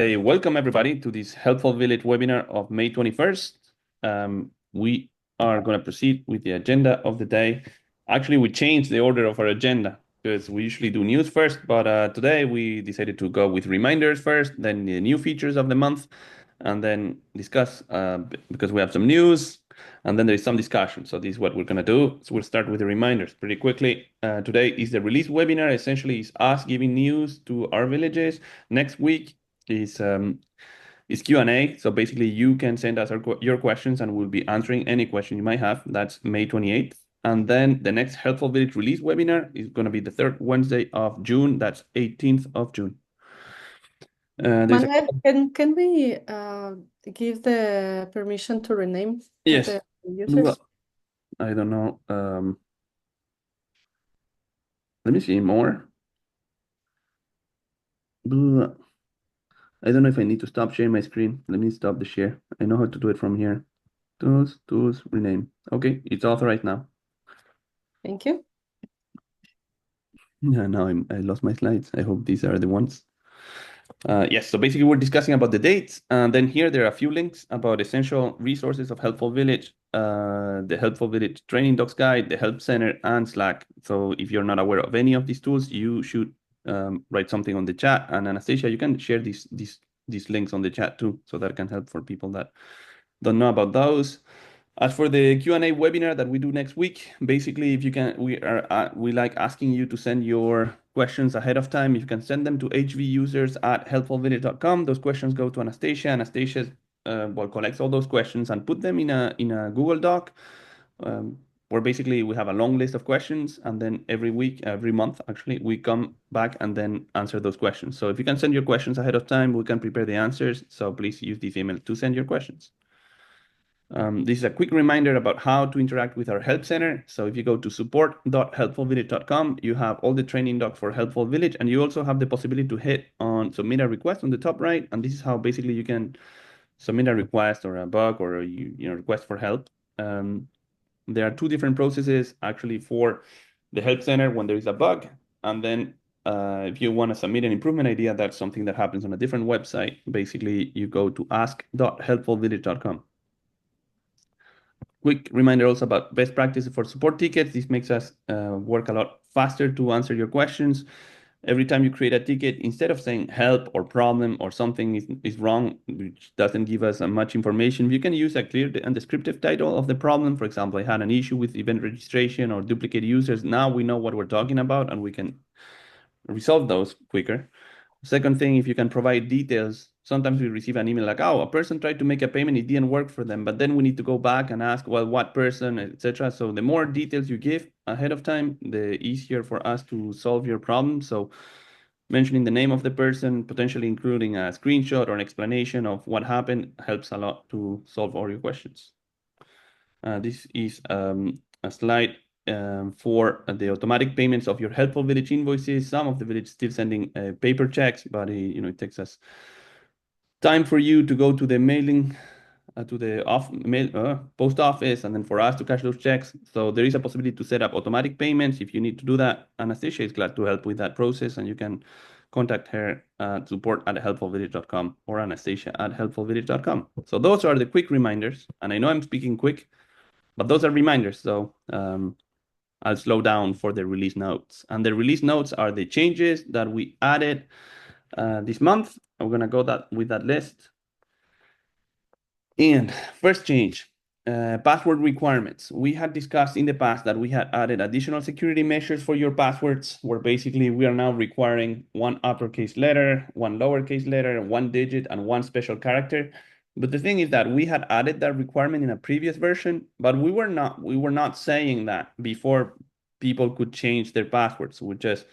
Hey, welcome everybody to this Helpful Village webinar of May 21st. We are going to proceed with the agenda of the day. Actually, we changed the order of our agenda because we usually do news first, but today we decided to go with reminders first, then the new features of the month, and then discuss because we have some news, and then there is some discussion. So this is what we're going to do. So we'll start with the reminders pretty quickly. Today is the release webinar. Essentially, is us giving news to our villages. Next week is Q&A. So basically, you can send us your questions, and we'll be answering any question you might have. That's May 28th. And then the next Helpful Village release webinar is going to be the third Wednesday of June. That's 18th of June. Manuel, can we give the permission to rename Yes. the users? Well, I don't know. Let me see more. I don't know if I need to stop sharing my screen. Let me stop the share. I know how to do it from here. Tools, rename. Okay, it's authorized now. Thank you. Yeah, now I lost my slides. I hope these are the ones. Yes, so basically we're discussing about the dates. And then here there are a few links about essential resources of Helpful Village, the Helpful Village Training Docs Guide, the Help Center, and Slack. So if you're not aware of any of these tools, you should write something on the chat. And Anastasia, you can share these links on the chat too, so that can help for people that don't know about those. As for the Q&A webinar that we do next week, basically, if you can, we like asking you to send your questions ahead of time. If you can send them to hvusers@helpfulvillage.com, those questions go to Anastasia. Anastasia collects all those questions and put them in a Google Doc, where basically we have a long list of questions, and then every month, actually, we come back and then answer those questions. So if you can send your questions ahead of time, we can prepare the answers. So please use this email to send your questions. This is a quick reminder about how to interact with our Help Center. So if you go to support.helpfulvillage.com, you have all the training docs for Helpful Village, and you also have the possibility to hit on submit a request on the top right. And this is how basically you can submit a request or a bug or request for help. There are two different processes actually for the Help Center when there is a bug, and then if you want to submit an improvement idea, that's something that happens on a different website. Basically, you go to ask.helpfulvillage.com. Quick reminder also about best practices for support tickets. This makes us work a lot faster to answer your questions. Every time you create a ticket, instead of saying help or problem or something is wrong, which doesn't give us much information, you can use a clear and descriptive title of the problem. For example, I had an issue with event registration or duplicate users. Now we know what we're talking about and we can resolve those quicker. Second thing, if you can provide details, sometimes we receive an email like, oh, a person tried to make a payment, it didn't work for them, but then we need to go back and ask, well, what person, etc. So the more details you give ahead of time, the easier for us to solve your problem. So mentioning the name of the person, potentially including a screenshot or an explanation of what happened helps a lot to solve all your questions. This is a slide for the automatic payments of your Helpful Village invoices. Some of the village still sending paper checks, but it takes us time for you to go to the mailing to the post office, and then for us to cash those checks. So there is a possibility to set up automatic payments if you need to do that. Anastasia is glad to help with that process, and you can contact her at support@helpfulvillage.com or Anastasia@helpfulvillage.com. So those are the quick reminders, and I know I'm speaking quick, but those are reminders. So I'll slow down for the release notes. And the release notes are the changes that we added this month. I'm going to go with that list. And first change, password requirements. We had discussed in the past that we had added additional security measures for your passwords, where basically we are now requiring one uppercase letter, one lowercase letter, one digit, and one special character. But the thing is that we had added that requirement in a previous version, but we were not saying that before people could change their passwords. We just,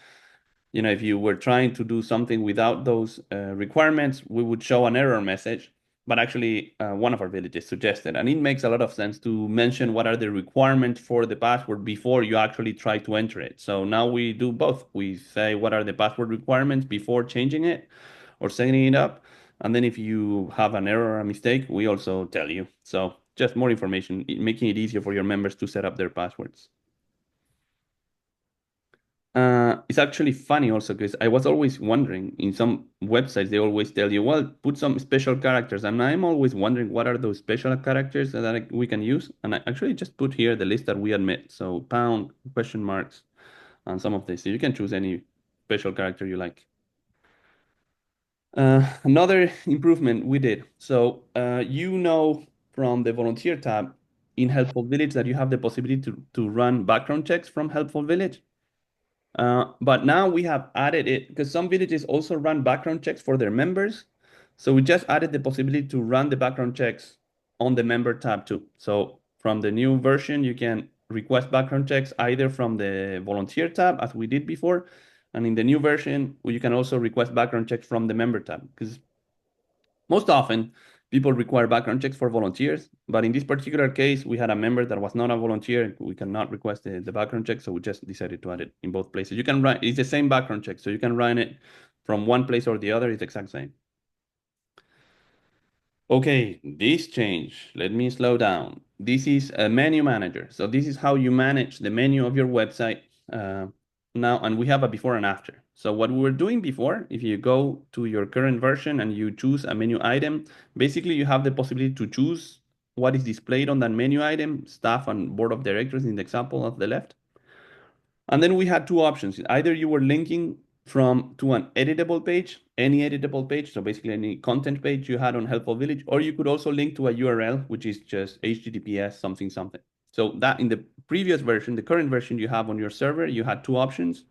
if you were trying to do something without those requirements, we would show an error message. But actually, one of our villages suggested, and it makes a lot of sense to mention what are the requirements for the password before you actually try to enter it. So now we do both. We say what are the password requirements before changing it or setting it up. And then if you have an error or a mistake, we also tell you. So just more information, making it easier for your members to set up their passwords. It's actually funny also because I was always wondering in some websites, they always tell you, well, put some special characters. And I'm always wondering what are those special characters that we can use. And I actually just put here the list that we admit. So pound, question marks, and some of this. So you can choose any special character you like. Another improvement we did. So you know from the volunteer tab in Helpful Village that you have the possibility to run background checks from Helpful Village. But now we have added it because some villages also run background checks for their members. So we just added the possibility to run the background checks on the member tab too. So from the new version, you can request background checks either from the volunteer tab as we did before. And in the new version, you can also request background checks from the member tab because most often, people require background checks for volunteers, but in this particular case, we had a member that was not a volunteer. We cannot request the background check, so we just decided to add it in both places. You can run, it's the same background check, so you can run it from one place or the other, it's the exact same. Okay, this change, let me slow down. This is a menu manager. So this is how you manage the menu of your website now, and we have a before and after. So what we were doing before, if you go to your current version and you choose a menu item, basically you have the possibility to choose what is displayed on that menu item, staff and board of directors in the example of the left. And then we had two options. Either you were linking from to an editable page, any editable page, so basically any content page you had on Helpful Village, or you could also link to a URL, which is just HTTPS something something. So that in the previous version, the current version you have on your server, you had two options.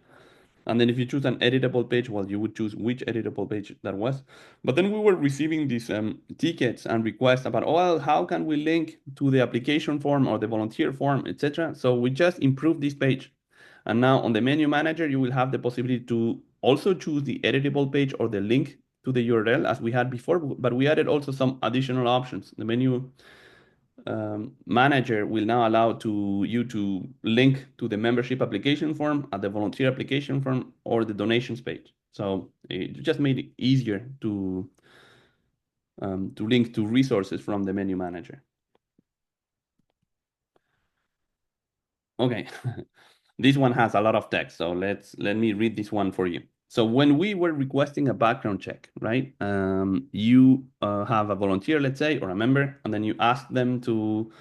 And then if you choose an editable page, well, you would choose which editable page that was. But then we were receiving these tickets and requests about, oh, well, how can we link to the application form or the volunteer form, etc. So we just improved this page. And now on the menu manager, you will have the possibility to also choose the editable page or the link to the URL as we had before, but we added also some additional options. The menu manager will now allow you to link to the membership application form, at the volunteer application form, or the donations page. So it just made it easier to link to resources from the menu manager. Okay, this one has a lot of text, so let me read this one for you. So when we were requesting a background check, right? You have a volunteer, let's say, or a member, and then you ask them to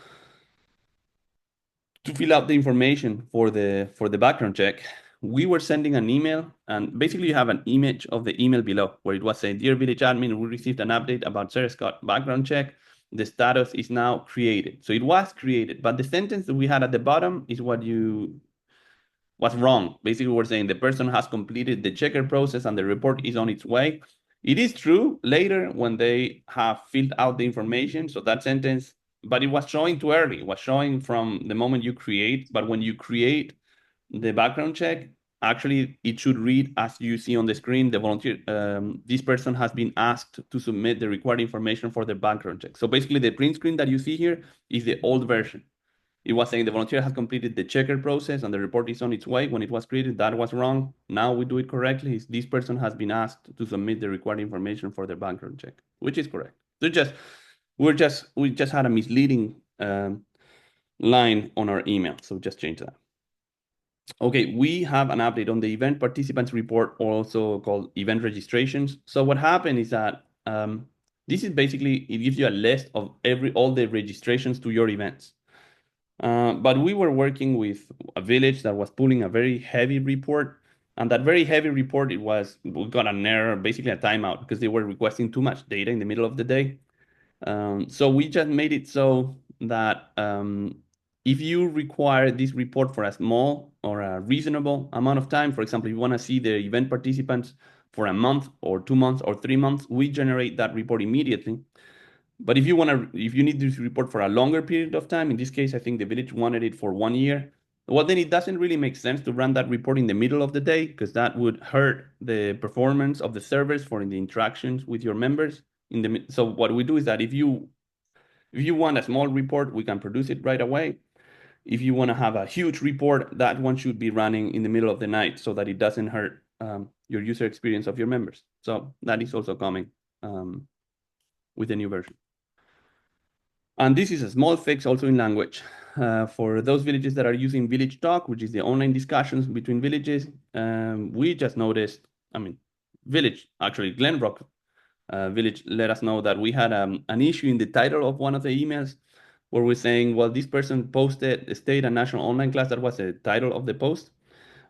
fill out the information for the background check. We were sending an email, and basically you have an image of the email below where it was saying, "Dear village admin, we received an update about Sarah Scott background check. The status is now created." So it was created, but the sentence that we had at the bottom is what you was wrong. Basically, we're saying the person has completed the checker process and the report is on its way. It is true later when they have filled out the information. So that sentence, but it was showing too early. It was showing from the moment you create. But when you create the background check, actually it should read as you see on the screen. The volunteer, this person has been asked to submit the required information for the background check. So basically, the print screen that you see here is the old version. It was saying the volunteer has completed the checker process and the report is on its way. When it was created, that was wrong. Now we do it correctly. This person has been asked to submit the required information for their background check, which is correct. So we just had a misleading line on our email, so just change that. Okay, we have an update on the event participants report, also called event registrations. So what happened is that this is basically, it gives you a list of all the registrations to your events. But we were working with a village that was pulling a very heavy report. And that very heavy report, we got an error, basically a timeout, because they were requesting too much data in the middle of the day. So we just made it so that if you require this report for a small or a reasonable amount of time, for example, if you want to see the event participants for a month or 2 months or 3 months, we generate that report immediately. But if you need this report for a longer period of time, in this case, I think the village wanted it for 1 year. Well, then it doesn't really make sense to run that report in the middle of the day because that would hurt the performance of the servers for the interactions with your members. So what we do is that if you want a small report, we can produce it right away. If you want to have a huge report, that one should be running in the middle of the night so that it doesn't hurt your user experience of your members. So that is also coming with the new version. And this is a small fix also in language. For those villages that are using Village Talk, which is the online discussions between villages, we just noticed, I mean, Village, actually, Glenrock Village let us know that we had an issue in the title of one of the emails where we're saying, well, this person posted a state and national online class. That was the title of the post.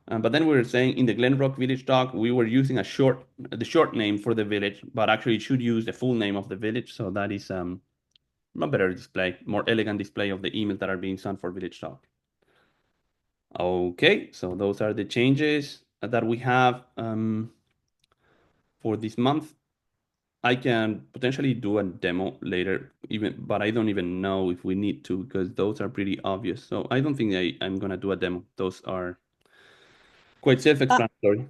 But then we were saying in the Glenrock Village Talk, we were using the short name for the village, but actually it should use the full name of the village. So that is a better display, more elegant display of the emails that are being sent for Village Talk. Okay, so those are the changes that we have for this month. I can potentially do a demo later, but I don't even know if we need to because those are pretty obvious. So I don't think I'm gonna do a demo. Those are quite Uh, self-explanatory.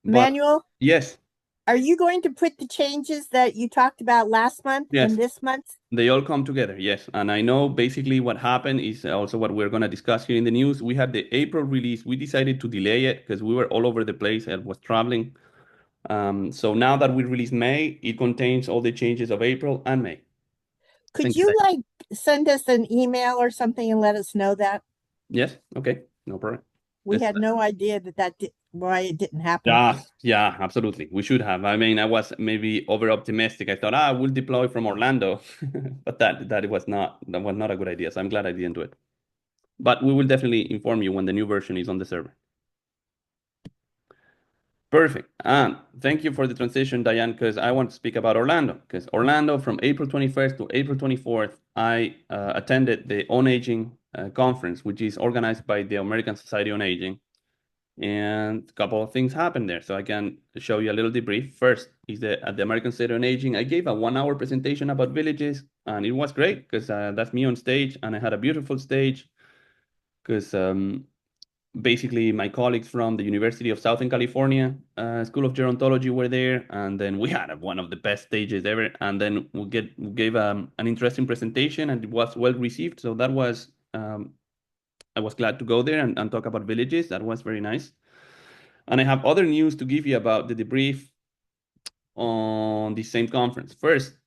But Manuel, yes, are you going to put the changes that you talked about last month in yes, this month? they all come together. Yes, and I know basically what happened is also what we're gonna discuss here in the news. We had the April release. We decided to delay it because we were all over the place and was traveling. So now that we release May, it contains all the changes of April and May. Could Thank you. you like send us an email or something and let us know that? Yes, okay, no problem. We It's, had no idea why it didn't happen. yeah, absolutely. We should have. I mean, I was maybe over optimistic. I thought, we'll deploy from Orlando, but that was not a good idea. So I'm glad I didn't do it. But we will definitely inform you when the new version is on the server. Perfect. And thank you for the transition, Diane, because I want to speak about Orlando. Because Orlando, from April 21st to April 24th, I attended the On Aging conference, which is organized by the American Society on Aging. And a couple of things happened there. So I can show you a little debrief. First is that at the American Society on Aging, I gave a 1 hour presentation about villages, and it was great because that's me on stage, and I had a beautiful stage because basically my colleagues from the University of Southern California School of Gerontology were there, and then we had one of the best stages ever. And then we gave an interesting presentation, and it was well received. So that was I was glad to go there and talk about villages. That was very nice. And I have other news to give you about the debrief on the same conference. First,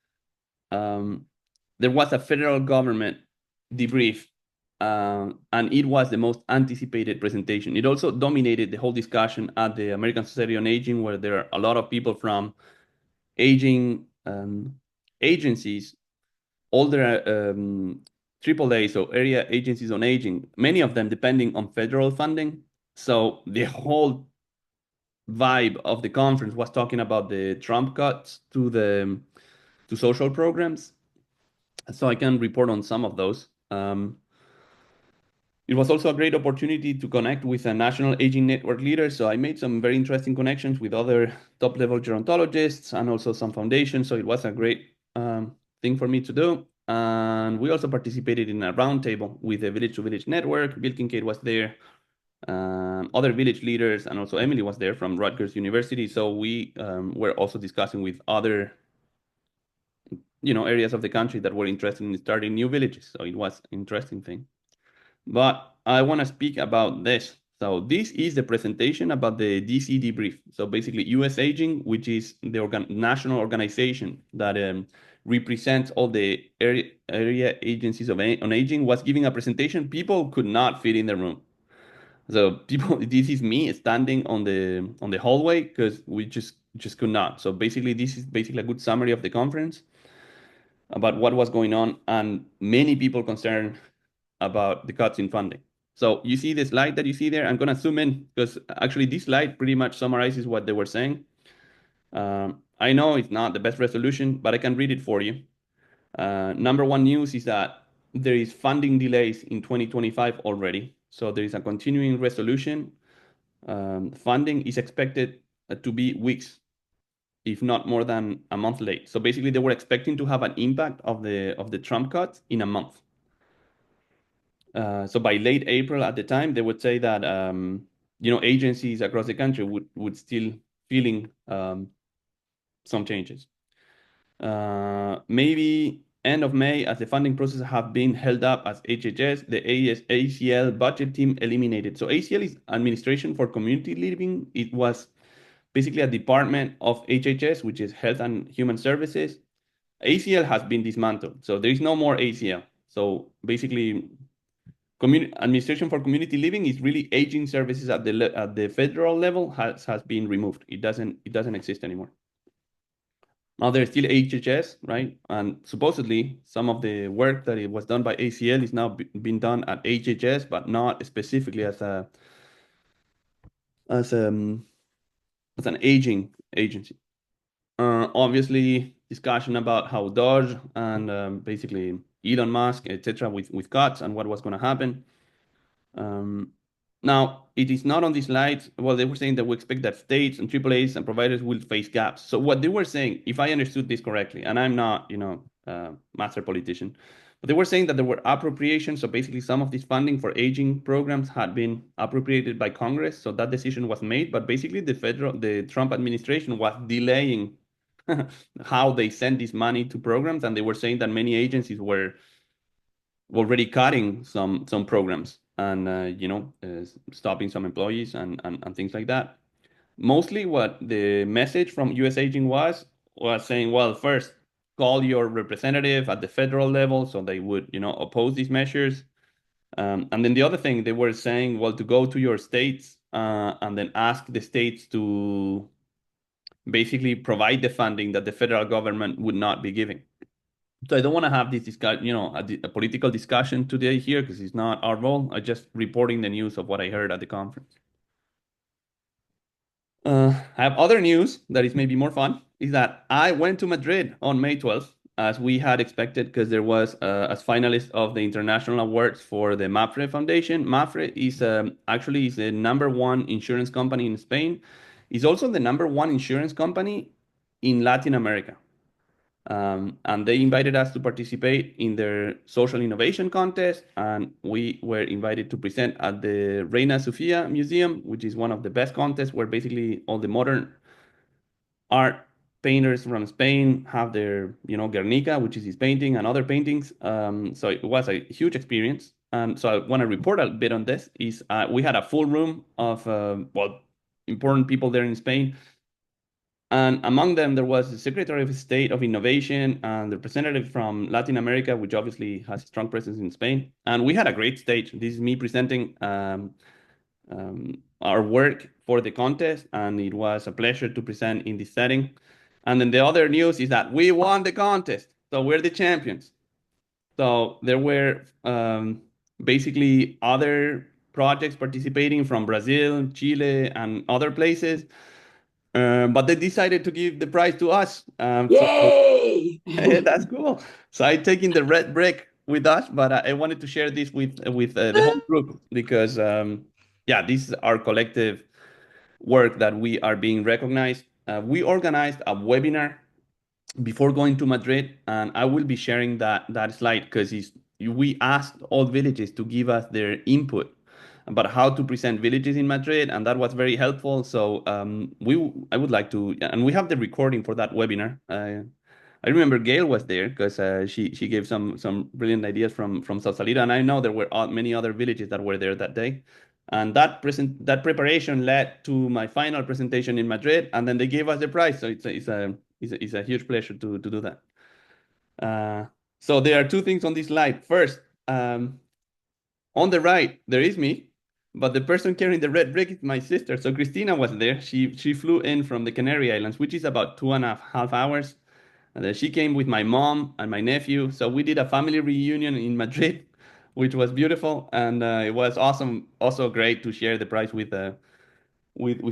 there was a federal government debrief, and it was the most anticipated presentation. It also dominated the whole discussion at the American Society on Aging, where there are a lot of people from aging agencies, older AAA, so area agencies on aging, many of them depending on federal funding. So the whole vibe of the conference was talking about the Trump cuts to social programs. So I can report on some of those. It was also a great opportunity to connect with a national aging network leader. So I made some very interesting connections with other top-level gerontologists and also some foundations. So it was a great thing for me to do. And we also participated in a roundtable with the Village to Village network. Bill Kincaid was there, other village leaders, and also Emily was there from Rutgers University. So we were also discussing with other areas of the country that were interested in starting new villages. So it was an interesting thing. But I want to speak about this. So this is the presentation about the DC debrief. So basically US Aging, which is the national organization that represents all the area agencies on aging, was giving a presentation. People could not fit in the room. So this is me standing on the hallway because we just could not. So basically, this is basically a good summary of the conference about what was going on, and many people concerned about the cuts in funding. So you see the slide that you see there. I'm going to zoom in because actually this slide pretty much summarizes what they were saying. I know it's not the best resolution, but I can read it for you. Number one news is that there is funding delays in 2025 already. So there is a continuing resolution. Funding is expected to be weeks, if not more than a month late. So basically, they were expecting to have an impact of the Trump cuts in a month. So by late April at the time, they would say that agencies across the country would still feeling some changes. Maybe end of May, as the funding process have been held up as HHS, the ACL budget team eliminated. So ACL is Administration for Community Living. It was basically a department of HHS, which is Health and Human Services. ACL has been dismantled, so there is no more ACL. So basically, Administration for Community Living is really aging services at the federal level has been removed. It doesn't exist anymore. Now there's still HHS, right? And supposedly some of the work that it was done by ACL is now being done at HHS, but not specifically as an aging agency. Obviously, discussion about how Doge and basically Elon Musk, etc., with cuts and what was going to happen. Now, it is not on the slides. Well, they were saying that we expect that states and AAAs and providers will face gaps. So what they were saying, if I understood this correctly, and I'm not, master politician, but they were saying that there were appropriations. So basically, some of this funding for aging programs had been appropriated by Congress. So that decision was made. But basically, the Trump administration was delaying how they send this money to programs, and they were saying that many agencies were already cutting some programs and stopping some employees and things like that. Mostly what the message from US Aging was saying, well, first call your representative at the federal level, so they would oppose these measures. And then the other thing they were saying, well, to go to your states and then ask the states to basically provide the funding that the federal government would not be giving. So I don't want to have this discussion, a political discussion today here because it's not our role. I'm just reporting the news of what I heard at the conference. I have other news that is maybe more fun, is that I went to Madrid on May 12th, as we had expected, because there was as finalist of the international awards for the MAPFRE Foundation. MAPFRE is actually the #1 insurance company in Spain. It's also the #1 insurance company in Latin America. And they invited us to participate in their social innovation contest, and we were invited to present at the Reina Sofia Museum, which is one of the best contests where basically all the modern art painters from Spain have their, Guernica, which is his painting, and other paintings. So it was a huge experience. And so I want to report a bit on this. We had a full room of important people there in Spain. And among them, there was the Secretary of State of Innovation and the representative from Latin America, which obviously has a strong presence in Spain. And we had a great stage. This is me presenting our work for the contest, and it was a pleasure to present in this setting. And then the other news is that we won the contest. So we're the champions. So there were basically other projects participating from Brazil, Chile, and other places. But they decided to give the prize to us. Yay! So that's cool. So I taking the red brick with us, but I wanted to share this with the whole group because this is our collective work that we are being recognized. We organized a webinar before going to Madrid, and I will be sharing that slide because we asked all villages to give us their input about how to present villages in Madrid, and that was very helpful. So I would like to, and we have the recording for that webinar. I remember Gail was there because she gave some brilliant ideas from Sausalito, and I know there were many other villages that were there that day. And that preparation led to my final presentation in Madrid, and then they gave us the prize. So it's a huge pleasure to do that. So there are two things on this slide. First, on the right, there is me, but the person carrying the red brick is my sister. So Cristina was there. She flew in from the Canary Islands, which is about 2.5 hours. And then she came with my mom and my nephew. So we did a family reunion in Madrid, which was beautiful. And it was awesome. Also great to share the prize with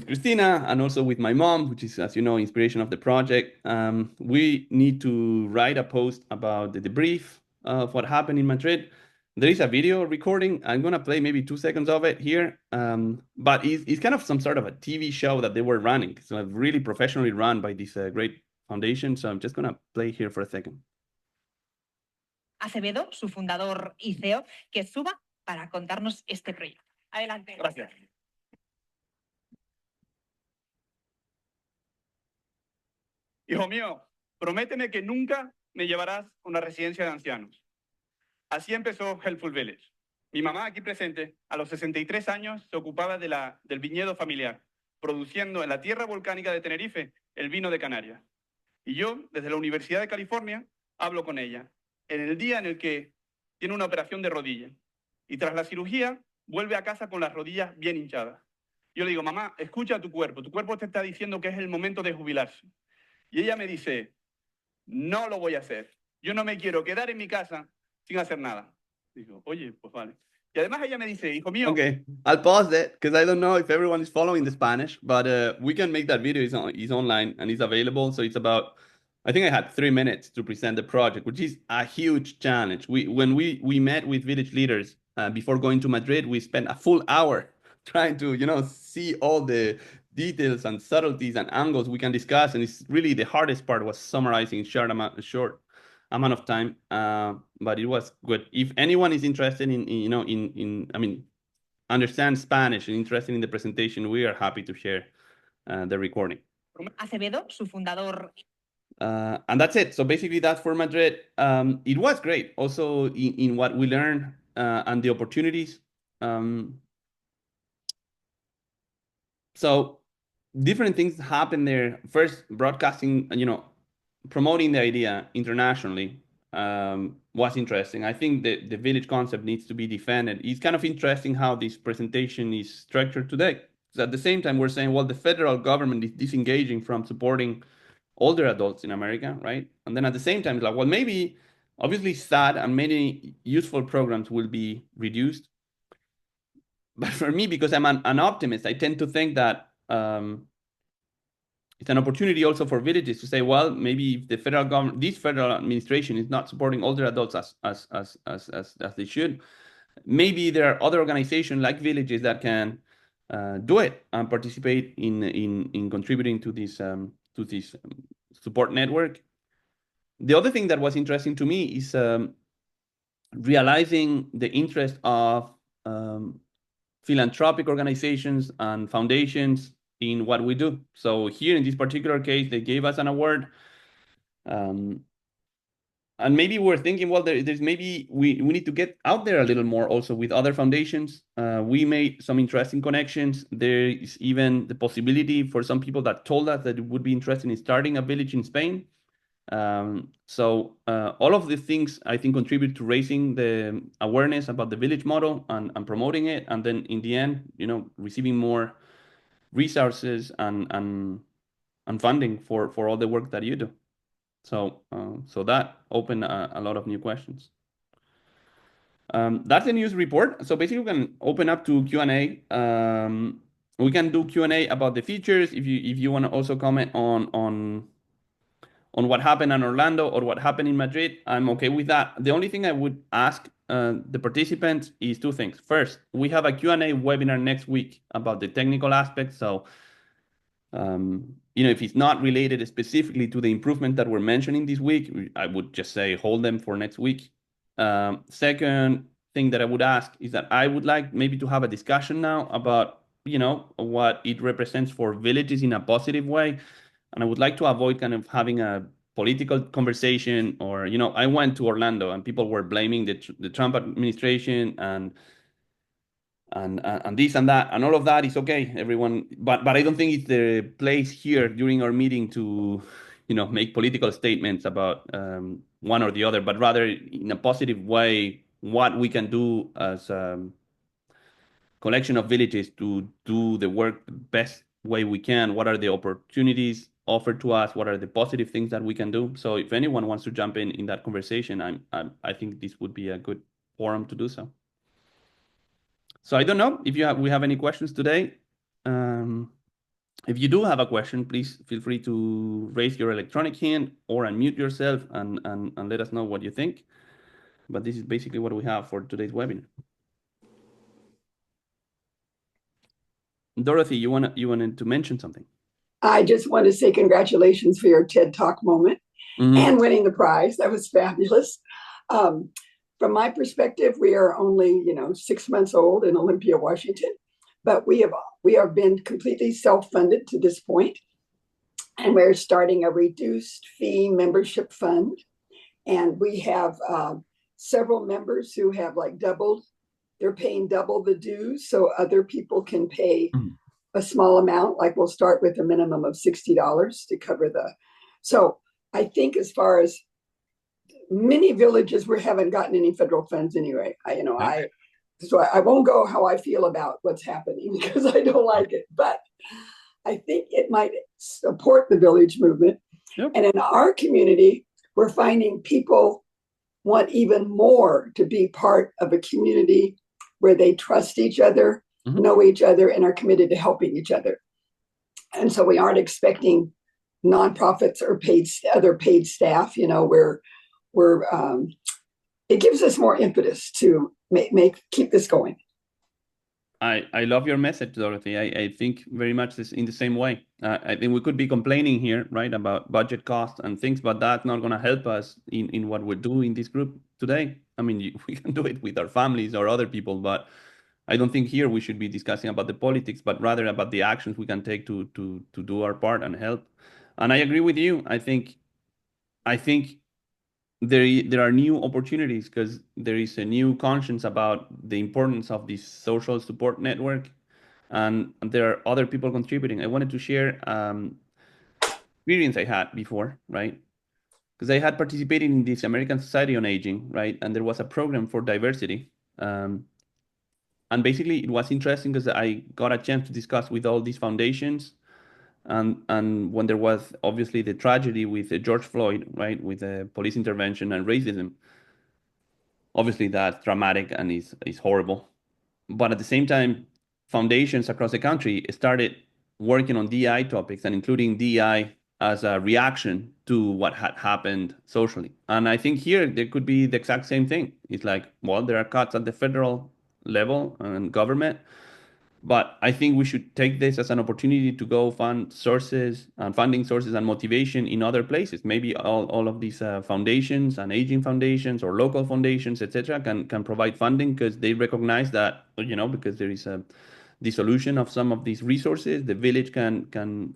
Cristina and also with my mom, which is, as you know, inspiration of the project. We need to write a post about the debrief of what happened in Madrid. There is a video recording. I'm going to play maybe 2 seconds of it here. But it's kind of some sort of a TV show that they were running. So really professionally run by this great foundation. So I'm just going to play here for a second. Acevedo, su fundador y CEO, que suba para contarnos este proyecto. Adelante. Gracias. Hijo mío, prométeme que nunca me llevarás a una residencia de ancianos. Así empezó Helpful Village. Mi mamá, aquí presente, a los 63 años se ocupaba del viñedo familiar, produciendo en la tierra volcánica de Tenerife el vino de Canarias. Y yo, desde la Universidad de California, hablo con ella, en el día en el que tiene una operación de rodilla y tras la cirugía vuelve a casa con las rodillas bien hinchadas. Yo le digo, mamá, escucha a tu cuerpo te está diciendo que es el momento de jubilarse. Y ella me dice, no lo voy a hacer, yo no me quiero quedar en mi casa sin hacer nada. Digo, oye, pues vale. Y además ella me dice, hijo mío. Okay, I'll pause that because I don't know if everyone is following the Spanish, but we can make that video. It's online and it's available. So it's about, I think I had 3 minutes to present the project, which is a huge challenge. When we met with village leaders before going to Madrid, we spent a full hour trying to, see all the details and subtleties and angles we can discuss. And it's really the hardest part was summarizing in short amount of time, but it was good. If anyone is interested in understand Spanish and interested in the presentation, we are happy to share the recording. Acevedo, su fundador. And that's it. So basically that's for Madrid. It was great also in what we learned and the opportunities. So different things happen there. First, broadcasting, promoting the idea internationally was interesting. I think that the village concept needs to be defended. It's kind of interesting how this presentation is structured today. So at the same time, we're saying, well, the federal government is disengaging from supporting older adults in America, right? And then at the same time, it's like, well, maybe obviously sad and many useful programs will be reduced. But for me, because I'm an optimist, I tend to think that it's an opportunity also for villages to say, well, maybe if the federal government, this federal administration is not supporting older adults as they should, maybe there are other organizations like villages that can do it and participate in contributing to this support network. The other thing that was interesting to me is realizing the interest of philanthropic organizations and foundations in what we do. So here in this particular case, they gave us an award. And maybe we're thinking, well, there's maybe we need to get out there a little more also with other foundations. We made some interesting connections. There is even the possibility for some people that told us that it would be interested in starting a village in Spain. So all of these things, I think, contribute to raising the awareness about the village model and promoting it. And then in the end, receiving more resources and funding for all the work that you do. So that opened a lot of new questions. That's the news report. So basically, we can open up to Q&A. We can do Q&A about the features. If you want to also comment on what happened in Orlando or what happened in Madrid, I'm okay with that. The only thing I would ask the participants is two things. First, we have a Q&A webinar next week about the technical aspects. So, if it's not related specifically to the improvement that we're mentioning this week, I would just say hold them for next week. Second thing that I would ask is that I would like maybe to have a discussion now about, what it represents for villages in a positive way. And I would like to avoid kind of having a political conversation or, I went to Orlando and people were blaming the Trump administration and this and that, and all of that is okay, everyone. But I don't think it's the place here during our meeting to, make political statements about one or the other, but rather in a positive way, what we can do as collection of villages to do the work the best way we can. What are the opportunities offered to us? What are the positive things that we can do? So if anyone wants to jump in that conversation, I think this would be a good forum to do so. So I don't know if we have any questions today. If you do have a question, please feel free to raise your electronic hand or unmute yourself and let us know what you think. But this is basically what we have for today's webinar. Dorothy, you wanted to mention something? I just want to say congratulations for your TED Talk moment and winning the prize. That was fabulous. From my perspective, we are only 6 months old in Olympia, Washington, but we have been completely self-funded to this point, and we're starting a reduced fee membership fund, and we have several members who have doubled. They're paying double the dues, so other people can pay a small amount. We'll start with a minimum of $60 to cover the. So I think as far as many villages we haven't gotten any federal funds anyway. So I won't go how I feel about what's happening because I don't like it. But I think it might support the village movement. Yep. And in our community, we're finding people want even more to be part of a community where they trust each other, know each other, and are committed to helping each other. And so we aren't expecting nonprofits or other paid staff, it gives us more impetus to keep this going. I love your message, Dorothy. I think very much in the same way. I think we could be complaining here, right, about budget costs and things, but that's not going to help us in what we do in this group today. I mean, we can do it with our families or other people, but I don't think here we should be discussing about the politics, but rather about the actions we can take to do our part and help. And I agree with you. I think there are new opportunities because there is a new conscience about the importance of this social support network, and there are other people contributing. I wanted to share experience I had before, right? Because I had participated in this American Society on Aging, right? And there was a program for diversity. And basically it was interesting because I got a chance to discuss with all these foundations. And when there was obviously the tragedy with George Floyd, right, with the police intervention and racism, obviously that's dramatic and is horrible. But at the same time, foundations across the country started working on DEI topics and including DEI as a reaction to what had happened socially. And I think here there could be the exact same thing. It's like, well, there are cuts at the federal level and government, but I think we should take this as an opportunity to go fund sources and funding sources and motivation in other places. Maybe all of these foundations and aging foundations or local foundations, etc., can provide funding because they recognize that, because there is a dissolution of some of these resources, the village can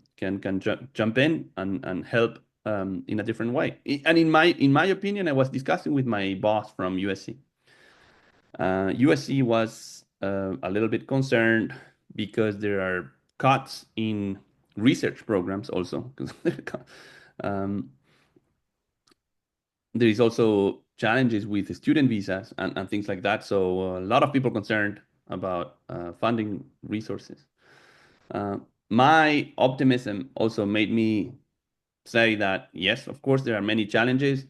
jump in and help in a different way. And in my opinion, I was discussing with my boss from USC. USC was a little bit concerned because there are cuts in research programs also. There is also challenges with student visas and things like that. So a lot of people concerned about funding resources. My optimism also made me say that, yes, of course, there are many challenges,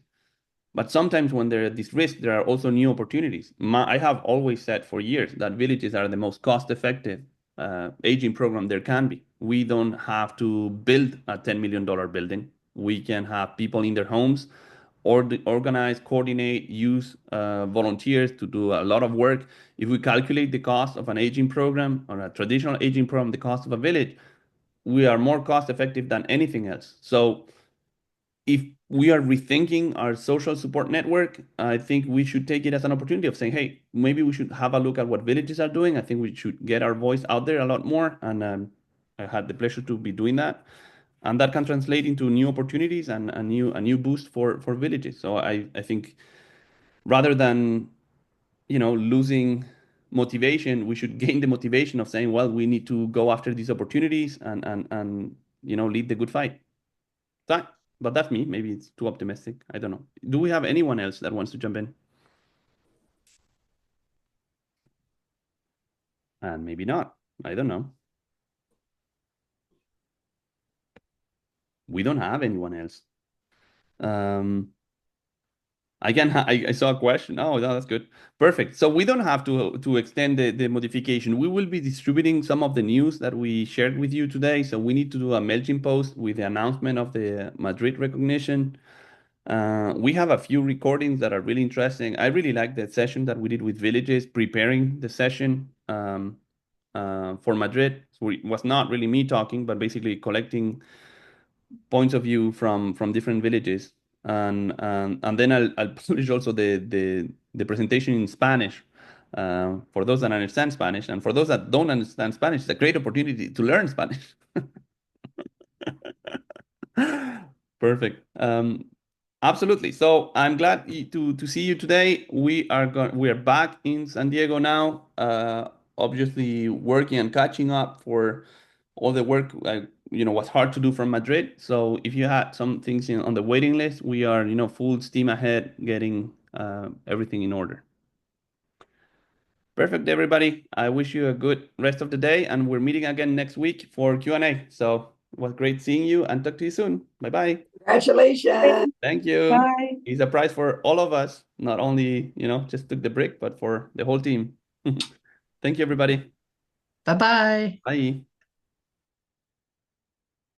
but sometimes when there are these risks, there are also new opportunities. I have always said for years that villages are the most cost-effective aging program there can be. We don't have to build a $10 million building. We can have people in their homes, or organize, coordinate, use volunteers to do a lot of work. If we calculate the cost of an aging program or a traditional aging program, the cost of a village, we are more cost-effective than anything else. So if we are rethinking our social support network, I think we should take it as an opportunity of saying, hey, maybe we should have a look at what villages are doing. I think we should get our voice out there a lot more. And I had the pleasure to be doing that. And that can translate into new opportunities and a new boost for villages. So I think rather than losing motivation, we should gain the motivation of saying, well, we need to go after these opportunities and lead the good fight. But that's me. Maybe it's too optimistic. I don't know. Do we have anyone else that wants to jump in? And maybe not. I don't know. We don't have anyone else. I saw a question. Oh, no, that's good. Perfect. So we don't have to extend the modification. We will be distributing some of the news that we shared with you today. So we need to do a MailChimp post with the announcement of the Madrid recognition. We have a few recordings that are really interesting. I really like the session that we did with villages, preparing the session for Madrid. So it was not really me talking, but basically collecting points of view from different villages. And then I'll publish also the presentation in Spanish for those that understand Spanish. And for those that don't understand Spanish, it's a great opportunity to learn Spanish. Perfect. Absolutely. So I'm glad to see you today. We are back in San Diego now. Obviously working and catching up for all the work was hard to do from Madrid. So if you had some things on the waiting list, we are, full steam ahead getting everything in order. Perfect, everybody. I wish you a good rest of the day, and we're meeting again next week for Q&A. So it was great seeing you, and talk to you soon. Bye-bye. Congratulations. Thank you. Bye. It's a prize for all of us, not only, just took the break, but for the whole team. Thank you, everybody. Bye-bye. Bye.